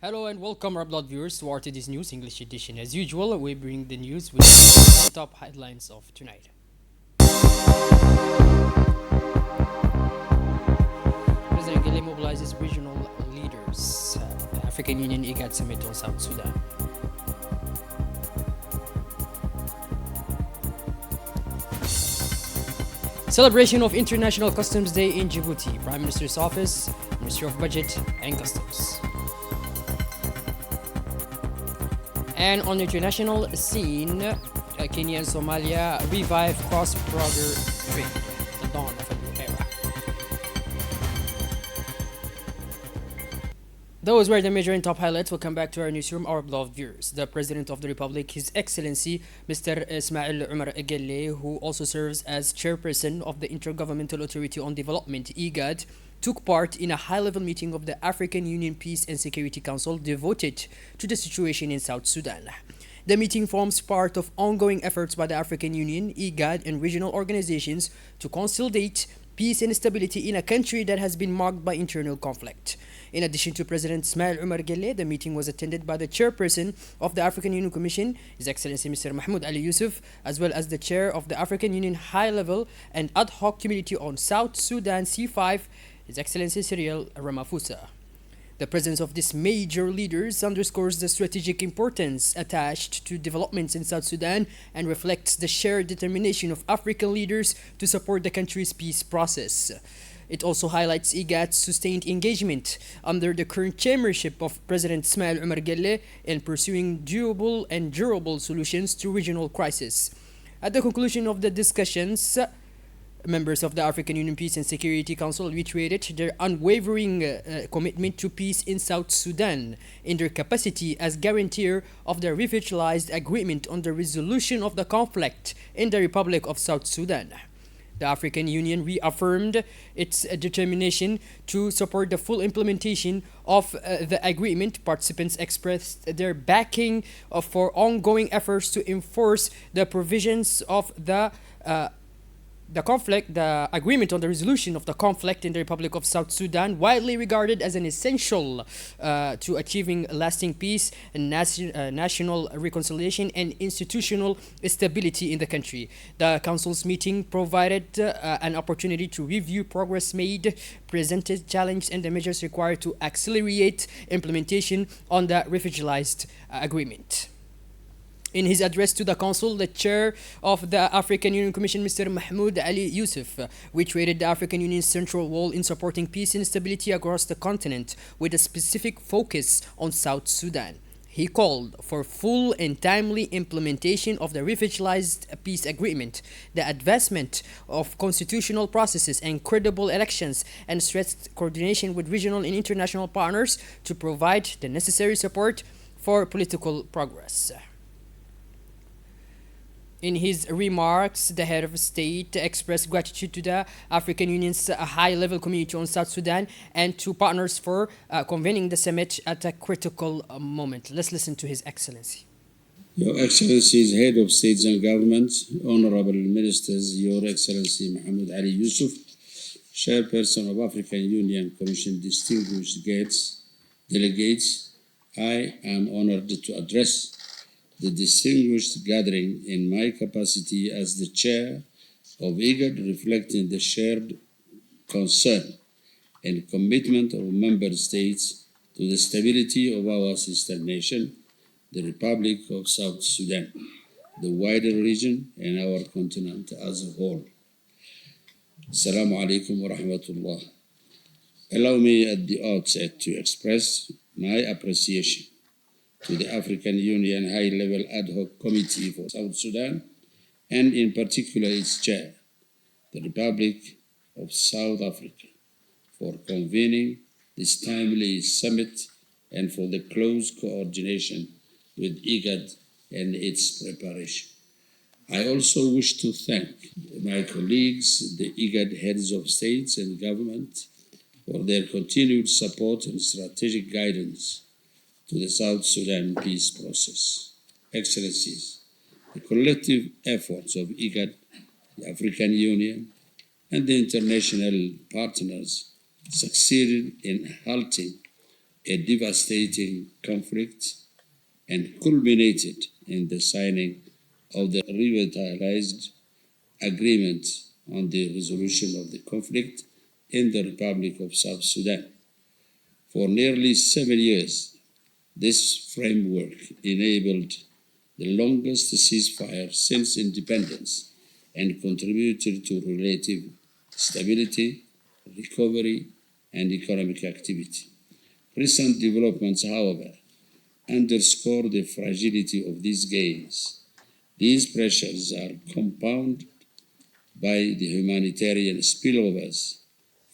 Hello and welcome, our blood viewers, to RTD's News English edition. As usual, we bring the news with the top headlines of tonight. President Gele mobilizes regional leaders. The African Union IGAD summit on South Sudan. Celebration of International Customs Day in Djibouti. Prime Minister's Office, Ministry of Budget and Customs. And on the international scene, Kenya and Somalia revive cross-border trade, the dawn of a new era. Those were the major and top highlights. Welcome back to our newsroom, our beloved viewers. The President of the Republic, His Excellency Mr. Ismail Omar Gelle, who also serves as Chairperson of the Intergovernmental Authority on Development, IGAD, took part in a high-level meeting of the African Union Peace and Security Council devoted to the situation in South Sudan. The meeting forms part of ongoing efforts by the African Union, IGAD, and regional organizations to consolidate peace and stability in a country that has been marked by internal conflict. In addition to President Ismail Omar Gelle, the meeting was attended by the chairperson of the African Union Commission, His Excellency Mr. Mahmoud Ali Yusuf, as well as the chair of the African Union High-Level and Ad Hoc Committee on South Sudan C5, His Excellency Cyril Ramaphosa. The presence of these major leaders underscores the strategic importance attached to developments in South Sudan and reflects the shared determination of African leaders to support the country's peace process. It also highlights IGAD's sustained engagement under the current chairmanship of President Ismail Omar Gelle in pursuing durable solutions to regional crises. At the conclusion of the discussions, members of the African Union Peace and Security Council reiterated their unwavering commitment to peace in South Sudan in their capacity as guarantor of the revitalized agreement on the resolution of the conflict in the Republic of South Sudan. The African Union reaffirmed its determination to support the full implementation of the agreement. Participants expressed their backing for ongoing efforts to enforce the provisions of the agreement on the resolution of the conflict in the Republic of South Sudan, widely regarded as an essential to achieving lasting peace and national reconciliation and institutional stability in the country. The Council's meeting provided an opportunity to review progress made, presented challenges, and the measures required to accelerate implementation on the revitalized agreement. In his address to the Council, the chair of the African Union Commission, Mr. Mahmoud Ali Yusuf, reiterated the African Union's central role in supporting peace and stability across the continent, with a specific focus on South Sudan. He called for full and timely implementation of the revitalized peace agreement, the advancement of constitutional processes and credible elections, and stressed coordination with regional and international partners to provide the necessary support for political progress. In his remarks, the head of state expressed gratitude to the African Union's high-level committee on South Sudan and to partners for convening the summit at a critical moment. Let's listen to His Excellency. Your Excellencies, Head of States and Governments, Honorable Ministers, Your Excellency Mahmoud Ali Yusuf, Chairperson of African Union Commission, distinguished guests, delegates, I am honored to address the distinguished gathering in my capacity as the chair of IGAD, reflecting the shared concern and commitment of member states to the stability of our sister nation, the Republic of South Sudan, the wider region, and our continent as a whole. Assalamu alaikum wa rahmatullah. Allow me at the outset to express my appreciation to the African Union High-Level Ad Hoc Committee for South Sudan, and in particular its chair, the Republic of South Africa, for convening this timely summit and for the close coordination with IGAD and its preparation. I also wish to thank my colleagues, the IGAD heads of states and government, for their continued support and strategic guidance to the South Sudan peace process. Excellencies, the collective efforts of IGAD, the African Union, and the international partners succeeded in halting a devastating conflict and culminated in the signing of the revitalized agreement on the resolution of the conflict in the Republic of South Sudan. For nearly 7 years, this framework enabled the longest ceasefire since independence and contributed to relative stability, recovery, and economic activity. Recent developments, however, underscore the fragility of these gains. These pressures are compounded by the humanitarian spillovers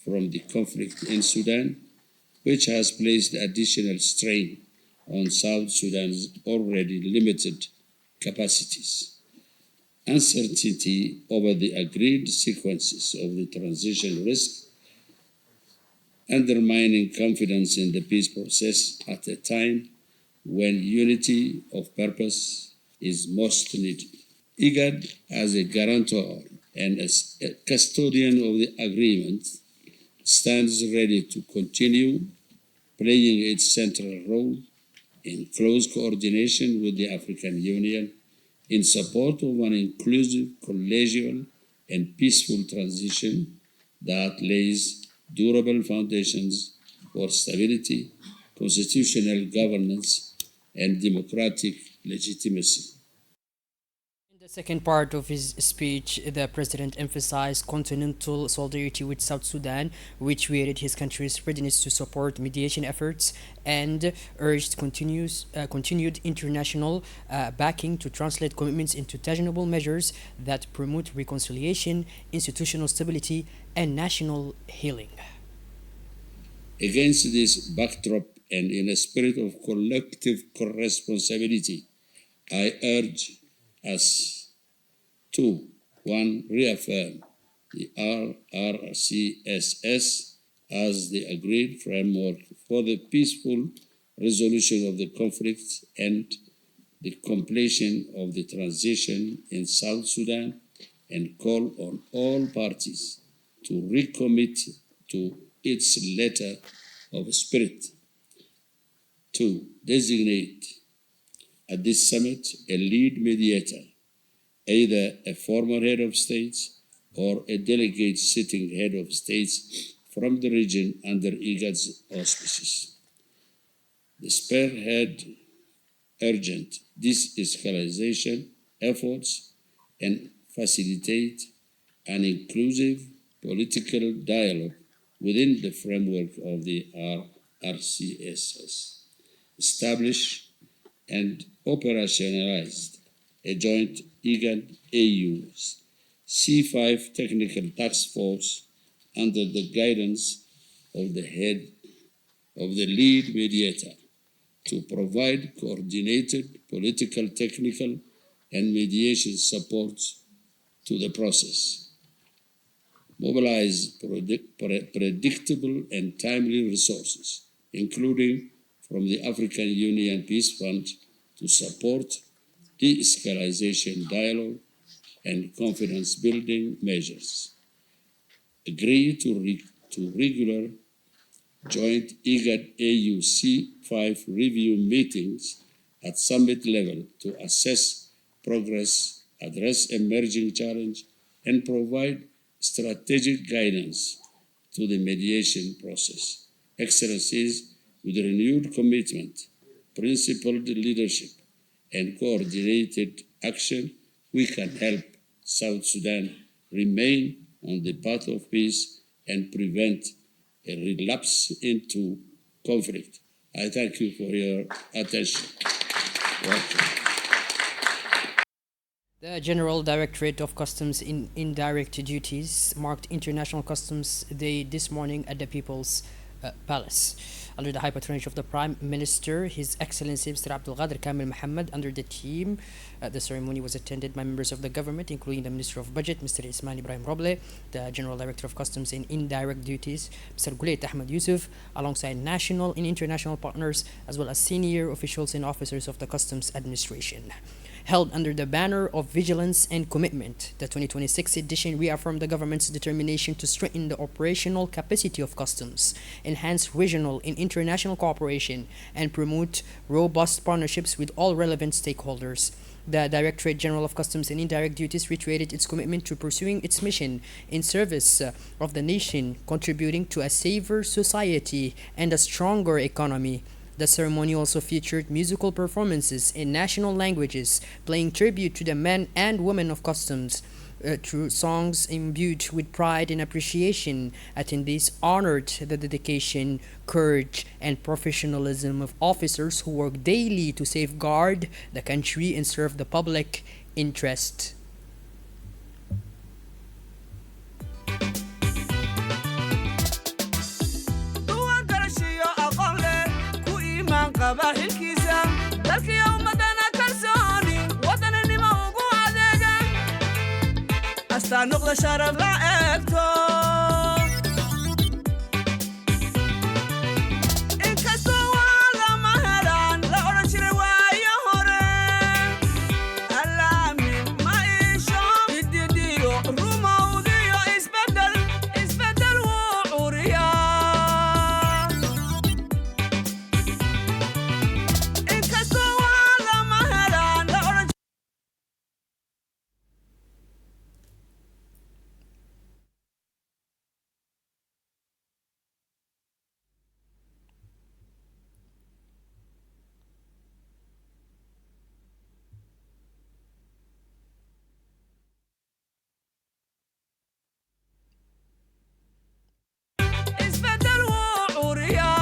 from the conflict in Sudan, which has placed additional strain on South Sudan's already limited capacities. Uncertainty over the agreed sequences of the transition risk undermining confidence in the peace process at a time when unity of purpose is most needed. IGAD, as a guarantor and as a custodian of the agreement, stands ready to continue playing its central role in close coordination with the African Union in support of an inclusive, collegial, and peaceful transition that lays durable foundations for stability, constitutional governance, and democratic legitimacy. In the second part of his speech, the president emphasized continental solidarity with South Sudan, which reiterated his country's readiness to support mediation efforts and urged continued international backing to translate commitments into tangible measures that promote reconciliation, institutional stability, and national healing. Against this backdrop and in a spirit of collective responsibility, I urge us to, one, reaffirm the RRCSS as the agreed framework for the peaceful resolution of the conflict and the completion of the transition in South Sudan, and call on all parties to recommit to its letter of spirit. Two, designate at this summit a lead mediator, either a former head of states or a delegate sitting head of states from the region under IGAD's auspices. The spearhead urgent de-escalation efforts and facilitate an inclusive political dialogue within the framework of the RRCSS. Establish and operationalized a joint IGAD-AU C5 technical task force under the guidance of the head of the lead mediator to provide coordinated political, technical, and mediation support to the process. Mobilize predictable and timely resources, including from the African Union Peace Fund, to support de-escalation dialogue and confidence-building measures. Agree to regular joint IGAD-AU C5 review meetings at summit level to assess progress, address emerging challenges, and provide strategic guidance to the mediation process. Excellencies, with renewed commitment, principled leadership, and coordinated action, we can help South Sudan remain on the path of peace and prevent a relapse into conflict. I thank you for your attention. Welcome. The General Directorate of Customs in Indirect Duties marked International Customs Day this morning at the People's Palace. Under the high patronage of the Prime Minister, His Excellency Mr. Abdul Qadir Kamil Mohammed, under the team, the ceremony was attended by members of the government, including the Minister of Budget, Mr. Ismail Ibrahim Roble, the General Director of Customs in Indirect Duties, Mr. Gulait Ahmed Yusuf, alongside national and international partners, as well as senior officials and officers of the Customs Administration. held under the banner of vigilance and commitment. The 2026 edition reaffirmed the government's determination to strengthen the operational capacity of customs, enhance regional and international cooperation, and promote robust partnerships with all relevant stakeholders. The Directorate General of Customs and Indirect Duties reiterated its commitment to pursuing its mission in service of the nation, contributing to a safer society and a stronger economy. The ceremony also featured musical performances in national languages, paying tribute to the men and women of customs through songs imbued with pride and appreciation. Attendees honored the dedication, courage, and professionalism of officers who work daily to safeguard the country and serve the public interest. نقطة شرف لعبته إن كسوا ولا مهران لا أورنج رواية هورين ألامي ما إيشو يديديو روما وديو إسبدل وعوريا إن كسوا ولا مهران لا أورنج إسبدل وعوريا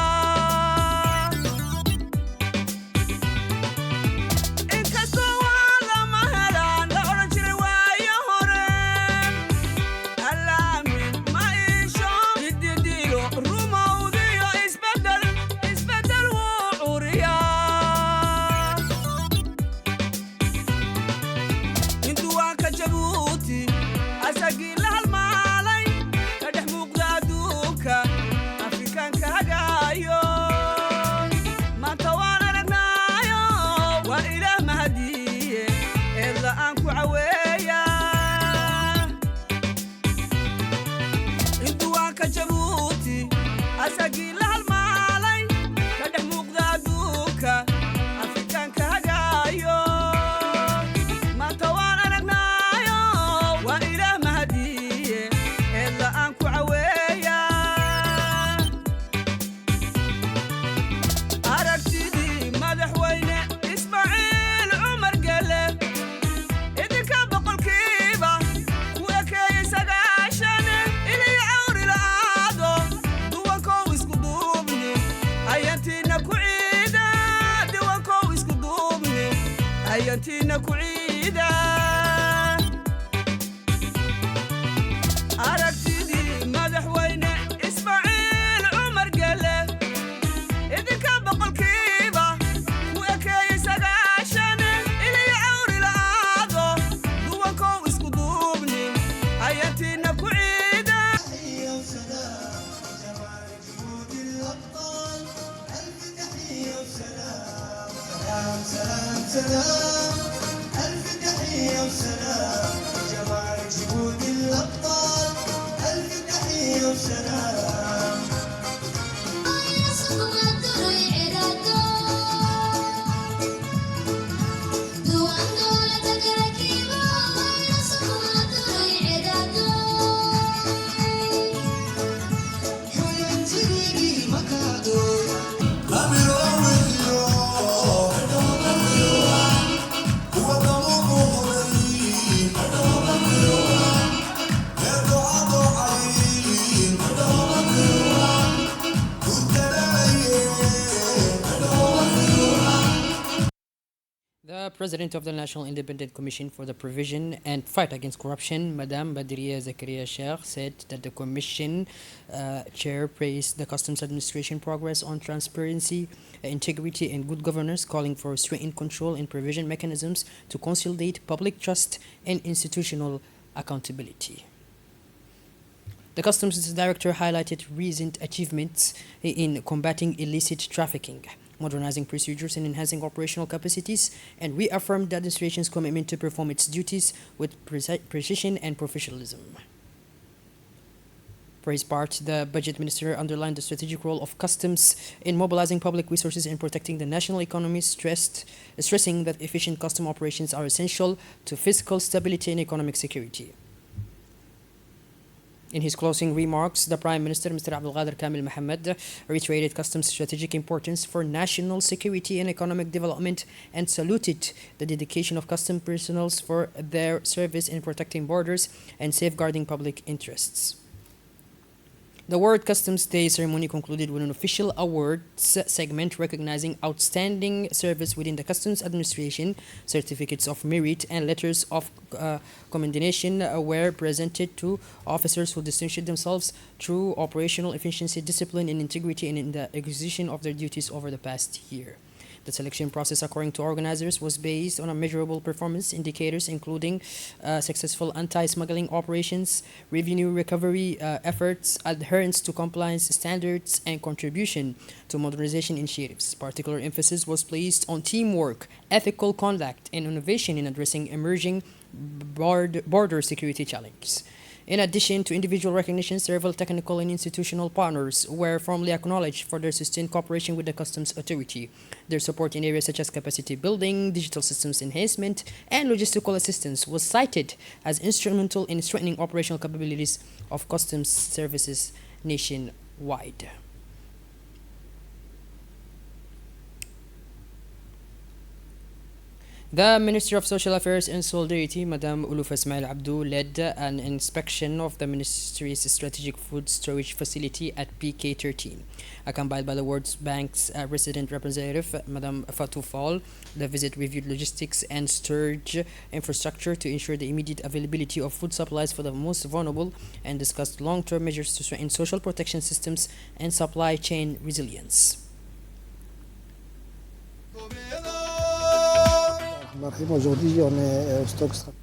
إن كسوا ولا مهران لا أورنج رواية هورين ألامي ما إيشو يديديو روما وديو إسبدل وعوريا انتوا كجبوتي أساقي لها المالي كدح موقدا دوكا أفريكان كهجايو ما توانا رقنايو وإله مهدية إلا أنكو عوية انتوا كجبوتي أساقي لها المالي كدح موقدا دوكا أفريكان كهجايو ما توانا رقنايو وإله مهدية إلا أنكو عوية أركتدي مدحوينة إسماعيل عمر قلب إذا كان بقول كيبة كويكي سقاشنة إلي عوري لآدو دوان كويس قدوبني أيانتينا كوعيدة دوان كويس قدوبني أيانتينا كوعيدة أركتدي مدحوينة إسماعيل عمر قلب إذا كان بقول كيبة كويكي سقاشنة إلي عوري لآدو دوان كويس قدوبني أيانتينا كوعيدة تحية وسلام جمال جهود الأبطال ألف تحية وسلام سلام ألف تحية وسلام جمال جهود الأبطال ألف تحية وسلام حلم تريقي مكادو The President of the National Independent Commission for the Prevention and Fight Against Corruption, Madame Badriya Zakaria Sheikh, said that the Commission chair praised the Customs Administration progress on transparency, integrity, and good governance, calling for strengthened control and prevention mechanisms to consolidate public trust and institutional accountability. The Customs Director highlighted recent achievements in combating illicit trafficking, modernizing procedures and enhancing operational capacities, and reaffirmed the administration's commitment to perform its duties with precision and professionalism. For his part, the budget minister underlined the strategic role of customs in mobilizing public resources and protecting the national economy, stressing that efficient custom operations are essential to fiscal stability and economic security. In his closing remarks, the Prime Minister, Mr. Abdulqadir Kamil Mohammed, reiterated customs' strategic importance for national security and economic development and saluted the dedication of custom personnel for their service in protecting borders and safeguarding public interests. The World Customs Day ceremony concluded with an official awards segment recognizing outstanding service within the Customs Administration. Certificates of merit and letters of commendation were presented to officers who distinguished themselves through operational efficiency, discipline, and integrity in the execution of their duties over the past year. The selection process, according to organizers, was based on a measurable performance indicators, including successful anti-smuggling operations, revenue recovery efforts, adherence to compliance standards, and contribution to modernization initiatives. Particular emphasis was placed on teamwork, ethical conduct, and innovation in addressing emerging border security challenges. In addition to individual recognition, several technical and institutional partners were formally acknowledged for their sustained cooperation with the Customs Authority. Their support in areas such as capacity building, digital systems enhancement, and logistical assistance was cited as instrumental in strengthening operational capabilities of customs services nationwide. The Ministry of Social Affairs and Solidarity, Madam Ulufa Ismail Abdu, led an inspection of the Ministry's strategic food storage facility at PK13. Accompanied by the World Bank's resident representative, Madam Fatou Fall, the visit reviewed logistics and storage infrastructure to ensure the immediate availability of food supplies for the most vulnerable and discussed long-term measures to strengthen social protection systems and supply chain resilience. Aujourd'hui, on est au stock stratégique.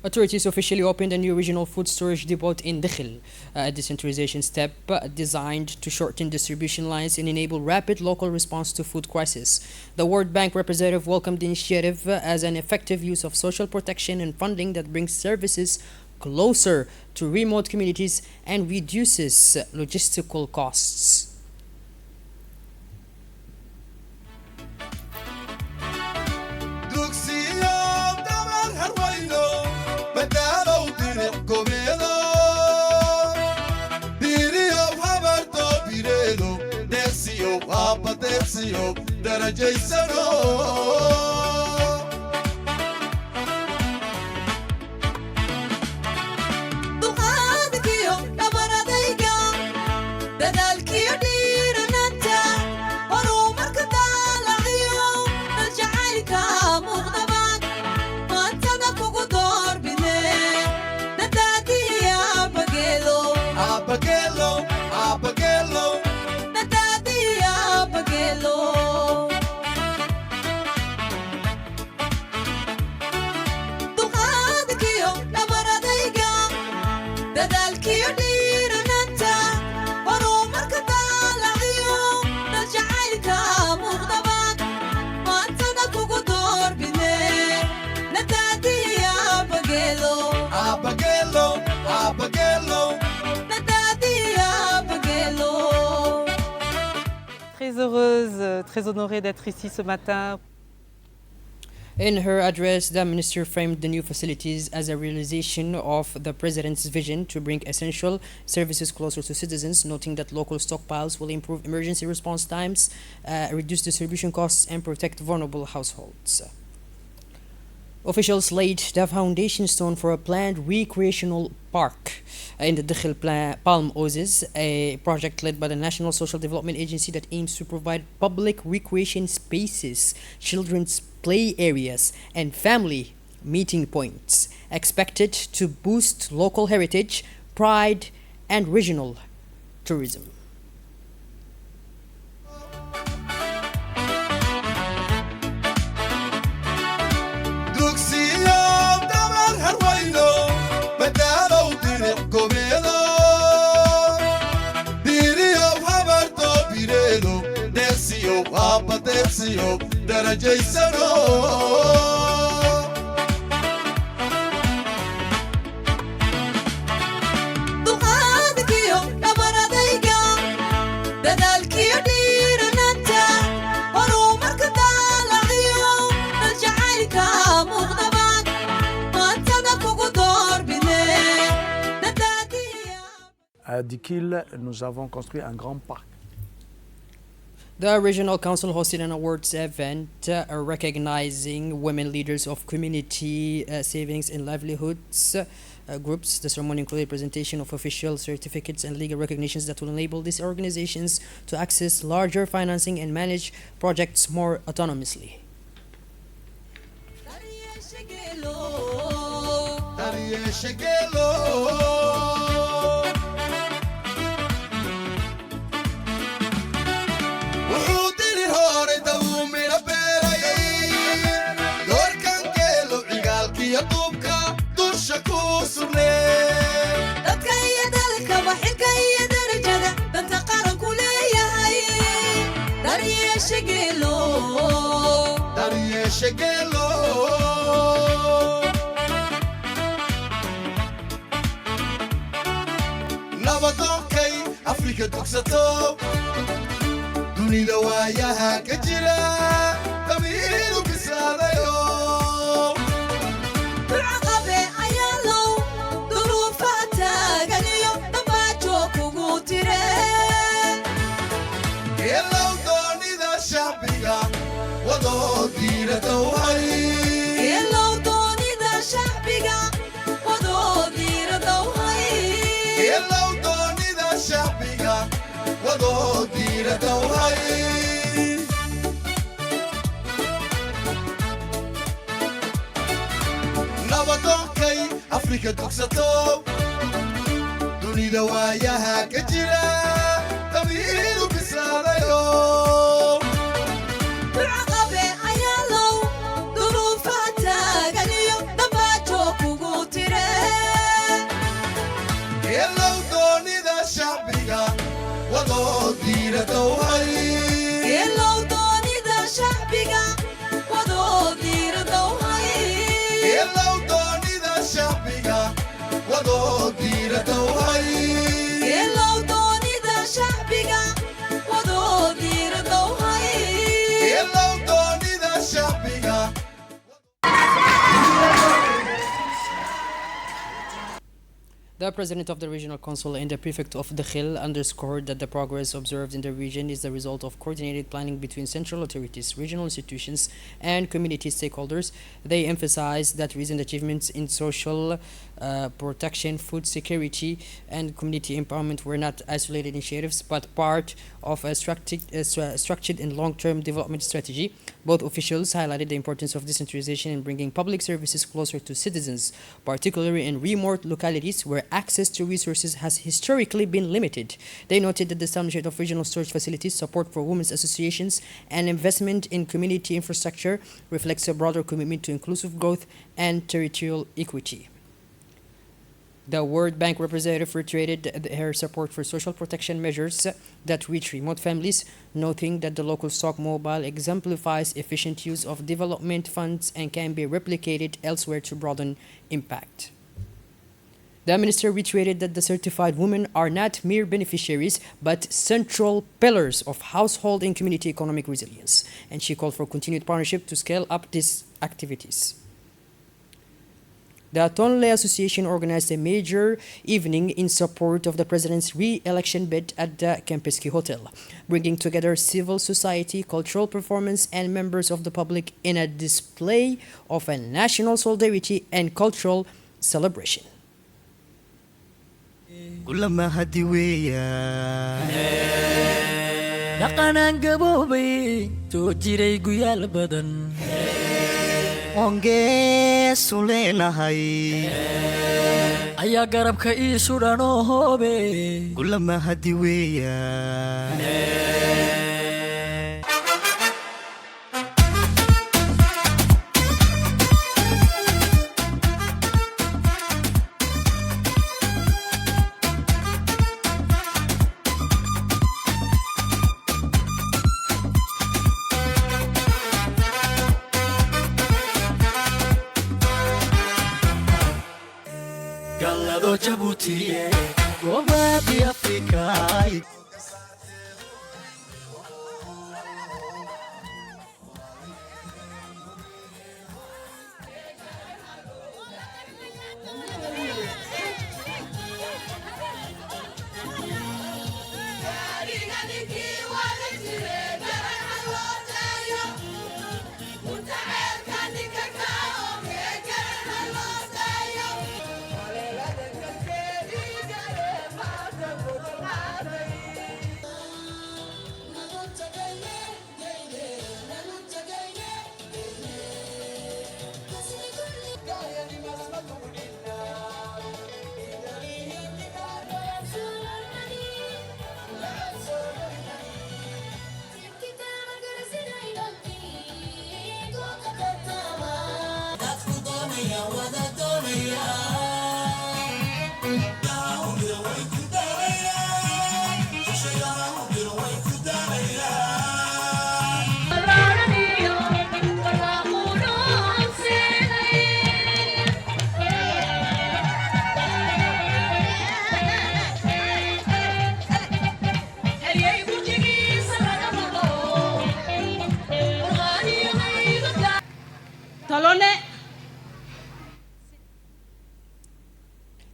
Authorities officially opened a new regional food storage depot in Dakhil, a decentralization step designed to shorten distribution lines and enable rapid local response to food crisis. The World Bank representative welcomed the initiative as an effective use of social protection and funding that brings services closer to remote communities and reduces logistical costs. Très heureuse, très honorée d'être ici ce matin. In her address, the minister framed the new facilities as a realization of the president's vision to bring essential services closer to citizens, noting that local stockpiles will improve emergency response times, reduce distribution costs, and protect vulnerable households. Officials laid the foundation stone for a planned recreational park in the Dakhil Palm Oasis, a project led by the National Social Development Agency that aims to provide public recreation spaces, children's play areas, and family meeting points, expected to boost local heritage, pride, and regional tourism. Diri kursiyo darajaysano duqaadkiyo dhabaradayga dadaalkiyo dhiirananta horumarka daalaciyo daljacaylka muuqdabaan maantada kugu doorbide dadaadiya À Dikil, nous avons construit un grand parc. The Regional Council hosted an awards event recognizing women leaders of community savings and livelihoods groups. The ceremony included presentation of official certificates and legal recognitions that will enable these organizations to access larger financing and manage projects more autonomously. wuxuu dili hore dawumina beerayay doorkan geelo cigaalkiyo duubka dusha ku sugnee dadka iyo dalkaba xilka iyo darajada danta qaranku leeyahay daryeesha geelo daryeesha geelo nabadoonkay afrika dugsato dunida waayaha ka jira damiiru bislaadayo durcaqabe ayaa low duruufaha taagan iyo dambaajo kugu tire geelow doonida shacbiga wadoo diirada way geelow doonida shacbiga wadoo diirada uhay geelow doonida shacbiga wadoo diirada way nabadoonkay afrika dugsato dunida waayaha ka jira damiiru bislaadayo durcaqabe ayaa low duruufaha taagan iyo dambaajo kugu tire geelow doonida shacbiga wadoo diirada way geelow doonida shacbiga wadoo diirada uhay geelow doonida shacbiga wadoo diirada way geelow doonida shacbiga wadoo diirada uhay geelow doonida shacbiga The president of the regional council and the prefect of Dakhil underscored that the progress observed in the region is the result of coordinated planning between central authorities, regional institutions, and community stakeholders. They emphasized that recent achievements in social protection, food security, and community empowerment were not isolated initiatives but part of a structured and long-term development strategy. Both officials highlighted the importance of decentralization in bringing public services closer to citizens, particularly in remote localities where access to resources has historically been limited. They noted that the establishment of regional storage facilities, support for women's associations, and investment in community infrastructure reflects a broader commitment to inclusive growth and territorial equity. The World Bank representative reiterated her support for social protection measures that reach remote families, noting that the local stock mobile exemplifies efficient use of development funds and can be replicated elsewhere to broaden impact. The minister reiterated that the certified women are not mere beneficiaries, but central pillars of household and community economic resilience, and she called for continued partnership to scale up these activities. The Tonle Association organized a major evening in support of the president's re-election bid at the Kempinski Hotel, bringing together civil society, cultural performance, and members of the public in a display of a national solidarity and cultural celebration. kulama hadi weeyaan dhaqanaan gaboobay soo jiray guyaal badan ongeesu leenahay ayaa garabka ii sudhanoo hoobe kulama hadi weeyaan gallado jabuutiye gobaadii afrikaay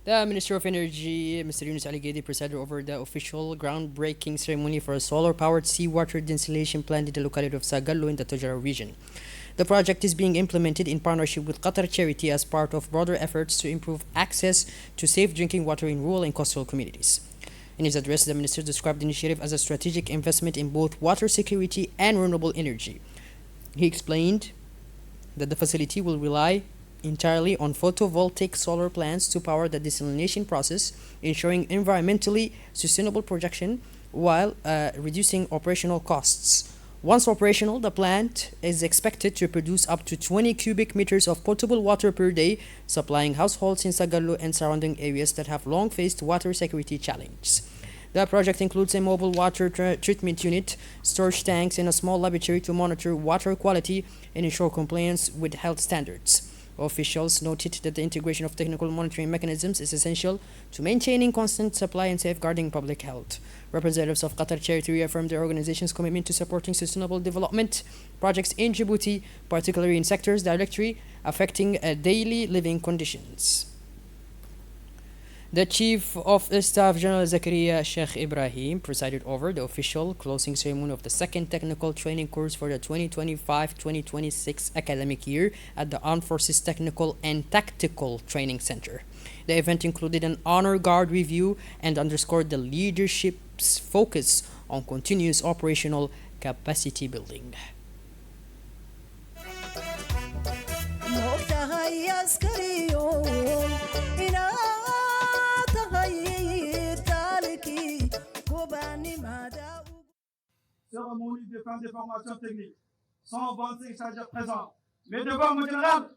The Minister of Energy, Mr. Yunus Ali Gedi, presided over the official groundbreaking ceremony for a solar-powered seawater desalination plant in the locality of Sagallo in the Tujara region. The project is being implemented in partnership with Qatar Charity as part of broader efforts to improve access to safe drinking water in rural and coastal communities. In his address, the minister described the initiative as a strategic investment in both water security and renewable energy. He explained that the facility will rely entirely on photovoltaic solar plants to power the desalination process, ensuring environmentally sustainable production while reducing operational costs. Once operational, the plant is expected to produce up to 20 cubic meters of potable water per day, supplying households in Sagallo and surrounding areas that have long faced water security challenges. The project includes a mobile water treatment unit, storage tanks, and a small laboratory to monitor water quality and ensure compliance with health standards. Officials noted that the integration of technical monitoring mechanisms is essential to maintaining constant supply and safeguarding public health. Representatives of Qatar Charity reaffirmed their organization's commitment to supporting sustainable development projects in Djibouti, particularly in sectors directly affecting daily living conditions. The Chief of Staff General Zakaria Sheikh Ibrahim presided over the official closing ceremony of the second technical training course for the 2025-2026 academic year at the Armed Forces Technical and Tactical Training Center. The event included an honor guard review and underscored the leadership's focus on continuous operational capacity building. Cérémonie de fin de formation technique. 125 stagiaires présents. Mais devant mon général.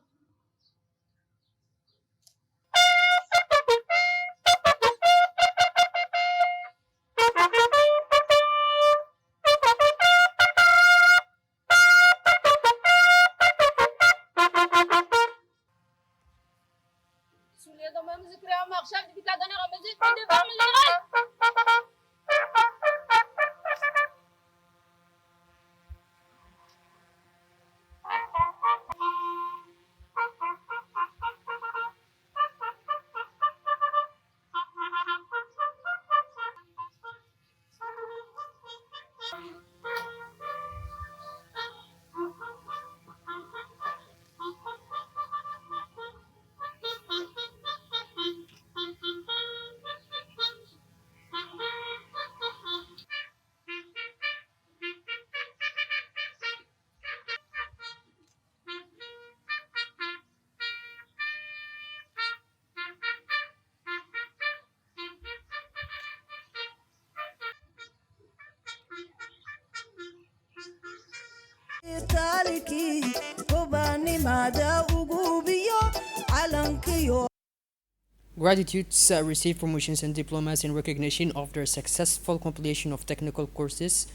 Gratitudes received promotions and diplomas in recognition of their successful completion of technical courses.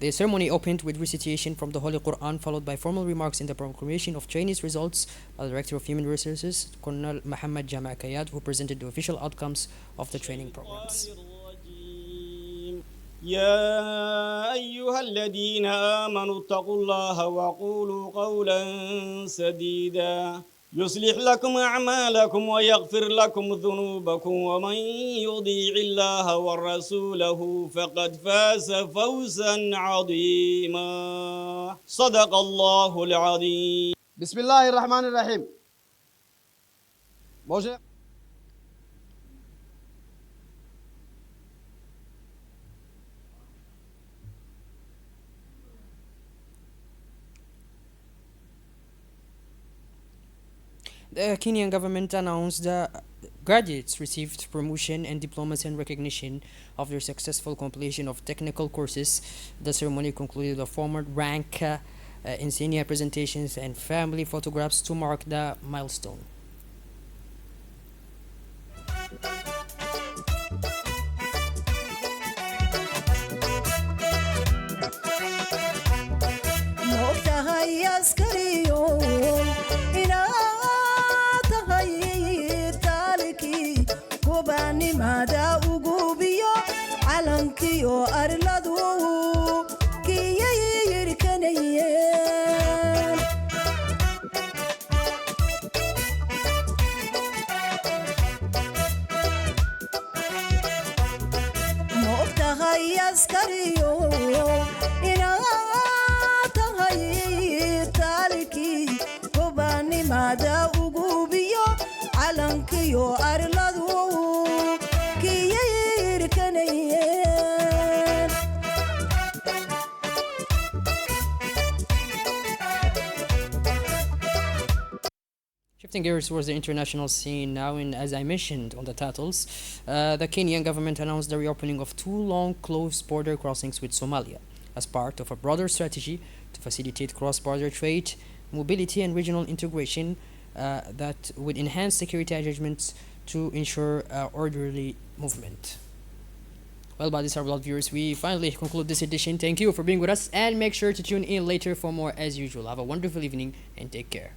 The ceremony opened with recitation from the Holy Quran, followed by formal remarks in the proclamation of trainees' results by the Director of Human Resources, Colonel Muhammad Jama' Kayad, who presented the official outcomes of the training programs. يا أيها الذين آمنوا اتقوا الله وقولوا قولا سديدا يصلح لكم أعمالكم ويغفر لكم ذنوبكم ومن يطيع الله ورسوله فقد فاز فوزا عظيما صدق الله العظيم. بسم الله الرحمن الرحيم. Bonjour. The Kenyan government announced that graduates received promotion and diplomas in recognition of their successful completion of technical courses. The ceremony concluded with a formal rank insignia presentations and family photographs to mark the milestone. mada ugu biyo calankiyo arladu kiyayirkanayeen moogtahay askariyo inaad tahay taalkii gobaanimada ugu biyo calankiyo arladu Shifting gears towards the international scene now, and as I mentioned on the titles, the Kenyan government announced the reopening of 2 long closed border crossings with Somalia as part of a broader strategy to facilitate cross-border trade, mobility, and regional integration that would enhance security arrangements to ensure orderly movement. Well, by this, our beloved viewers, we finally conclude this edition. Thank you for being with us, and make sure to tune in later for more as usual. Have a wonderful evening and take care.